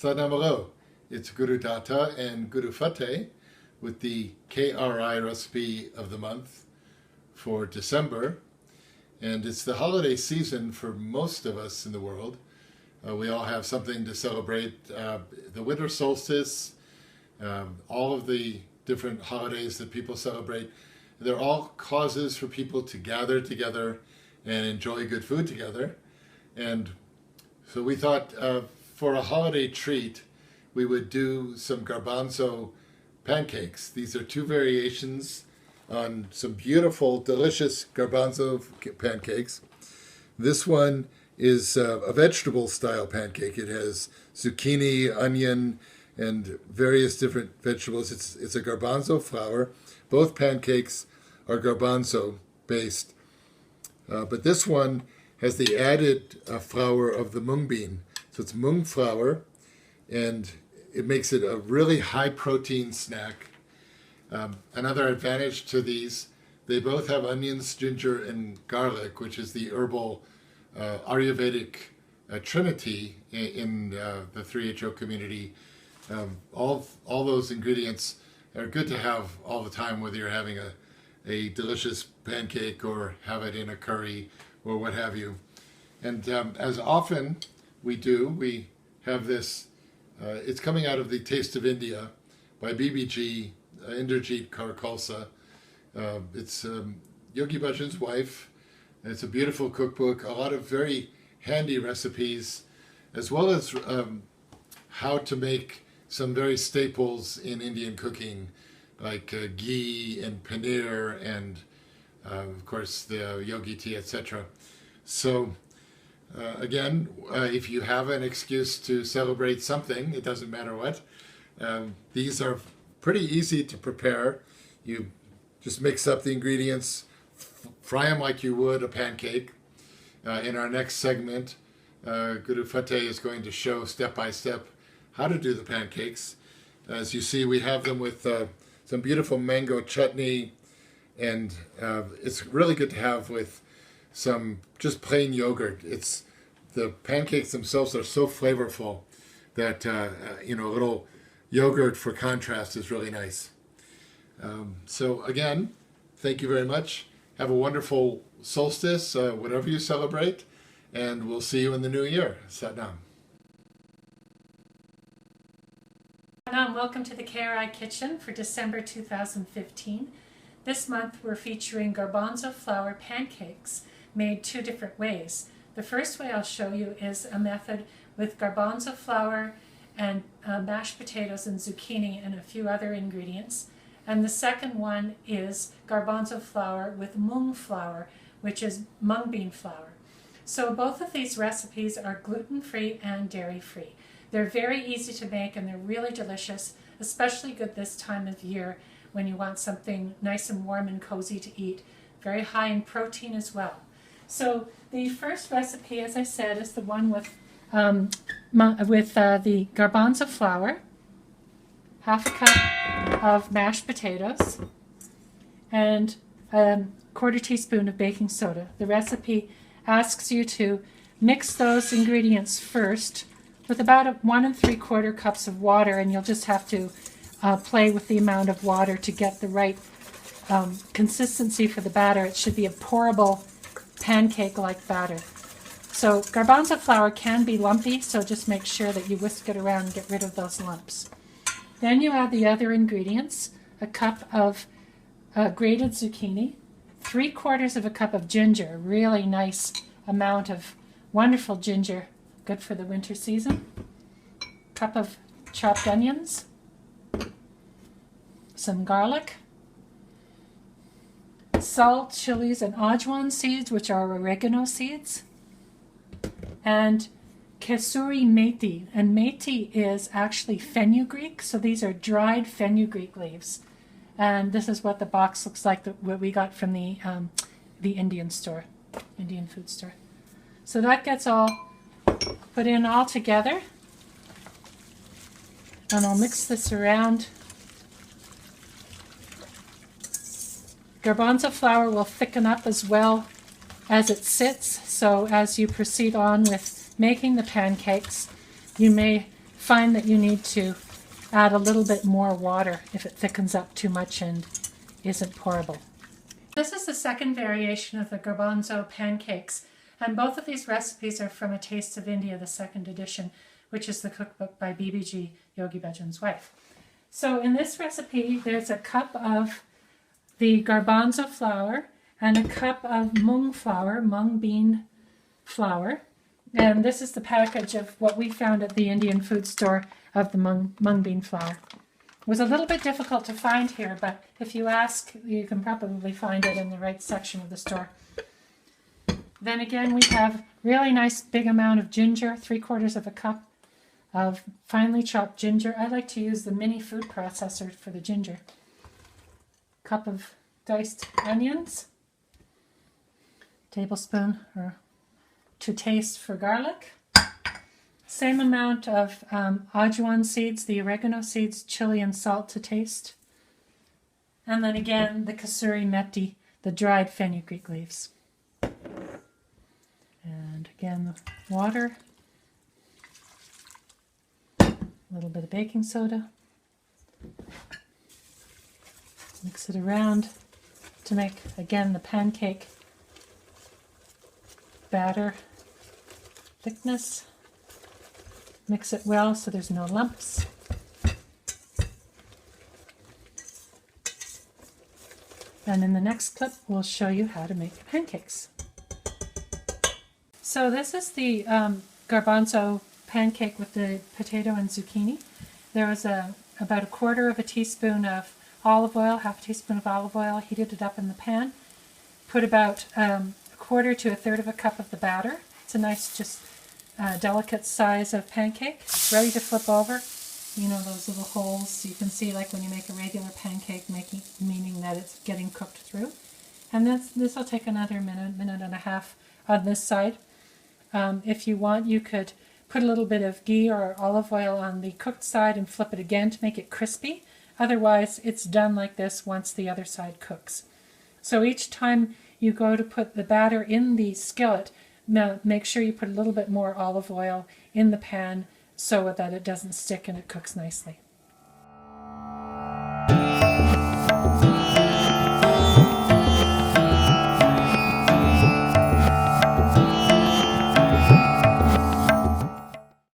Sadamalo. It's Guru Data and Guru Fateh with the KRI recipe of the month for December. And it's the holiday season for most of us in the world. We all have something to celebrate. The winter solstice, all of the different holidays that people celebrate, they're all causes for people to gather together and enjoy good food together. And so we thought for a holiday treat, we would do some Garbanzo pancakes. These are two variations on some beautiful, delicious Garbanzo pancakes. This one is a vegetable style pancake. It has zucchini, onion, and various different vegetables. It's a Garbanzo flour. Both pancakes are Garbanzo based. But this one has the added flour of the mung bean. So it's mung flour, and it makes it a really high protein snack. Another advantage to these, they both have onions, ginger, and garlic, which is the herbal Ayurvedic trinity in the 3HO community. All those ingredients are good to have all the time, whether you're having a delicious pancake or have it in a curry or what have you. And as often we do, we have this, it's coming out of the Taste of India by Bibiji, Inderjit, Kaur, Khalsa. It's Yogi Bhajan's wife. It's a beautiful cookbook, a lot of very handy recipes, as well as how to make some very staples in Indian cooking, like ghee and paneer and, of course, the yogi tea, etc. So, again, if you have an excuse to celebrate something, it doesn't matter what, these are pretty easy to prepare. You just mix up the ingredients, fry them like you would a pancake. In our next segment, Guru Fateh is going to show step by step how to do the pancakes. As you see, we have them with some beautiful mango chutney, and it's really good to have with some just plain yogurt. The pancakes themselves are so flavorful that a little yogurt for contrast is really nice. So again, thank you very much. Have a wonderful solstice, whatever you celebrate, and we'll see you in the new year. Satnam. Welcome to the KRI Kitchen for December 2015. This month we're featuring Garbanzo flour pancakes made two different ways. The first way I'll show you is a method with garbanzo flour and mashed potatoes and zucchini and a few other ingredients. And the second one is garbanzo flour with mung flour, which is mung bean flour. So both of these recipes are gluten-free and dairy-free. They're very easy to make and they're really delicious, especially good this time of year when you want something nice and warm and cozy to eat. Very high in protein as well. So the first recipe, as I said, is the one with the garbanzo flour, half a cup of mashed potatoes, and a quarter teaspoon of baking soda. The recipe asks you to mix those ingredients first with about 1 3/4 cups of water, and you'll just have to play with the amount of water to get the right consistency for the batter. It should be a pourable pancake-like batter. So garbanzo flour can be lumpy, so just make sure that you whisk it around and get rid of those lumps. Then you add the other ingredients, a cup of grated zucchini, 3/4 of a cup of ginger, a really nice amount of wonderful ginger, good for the winter season, cup of chopped onions, some garlic, salt, chilies, and ajwain seeds, which are oregano seeds, and kesuri methi. And methi is actually fenugreek, so these are dried fenugreek leaves. And this is what the box looks like, what we got from the Indian food store. So that gets all put in all together. And I'll mix this around. Garbanzo flour will thicken up as well as it sits, so as you proceed on with making the pancakes, you may find that you need to add a little bit more water if it thickens up too much and isn't pourable. This is the second variation of the Garbanzo pancakes, and both of these recipes are from A Taste of India, the second edition, which is the cookbook by Bibiji, Yogi Bhajan's wife. So in this recipe, there's a cup of the garbanzo flour and a cup of mung bean flour. And this is the package of what we found at the Indian food store of the mung bean flour. It was a little bit difficult to find here, but if you ask, you can probably find it in the right section of the store. Then again, we have really nice big amount of ginger, 3/4 of a cup of finely chopped ginger. I like to use the mini food processor for the ginger. Cup of diced onions, tablespoon or to taste for garlic. Same amount of ajwain seeds, the oregano seeds, chili and salt to taste. And then again, the kasuri methi, the dried fenugreek leaves. And again, the water. A little bit of baking soda. Mix it around to make, again, the pancake batter thickness. Mix it well so there's no lumps. And in the next clip, we'll show you how to make the pancakes. So this is the garbanzo pancake with the potato and zucchini. There was about 1/4 teaspoon of olive oil, 1/2 teaspoon of olive oil, heated it up in the pan. Put about 1/4 to 1/3 cup of the batter. It's a nice, just delicate size of pancake. It's ready to flip over. You know, those little holes you can see like when you make a regular pancake, meaning that it's getting cooked through. And this will take another minute and a half on this side. If you want, you could put a little bit of ghee or olive oil on the cooked side and flip it again to make it crispy. Otherwise, it's done like this once the other side cooks. So each time you go to put the batter in the skillet, make sure you put a little bit more olive oil in the pan so that it doesn't stick and it cooks nicely.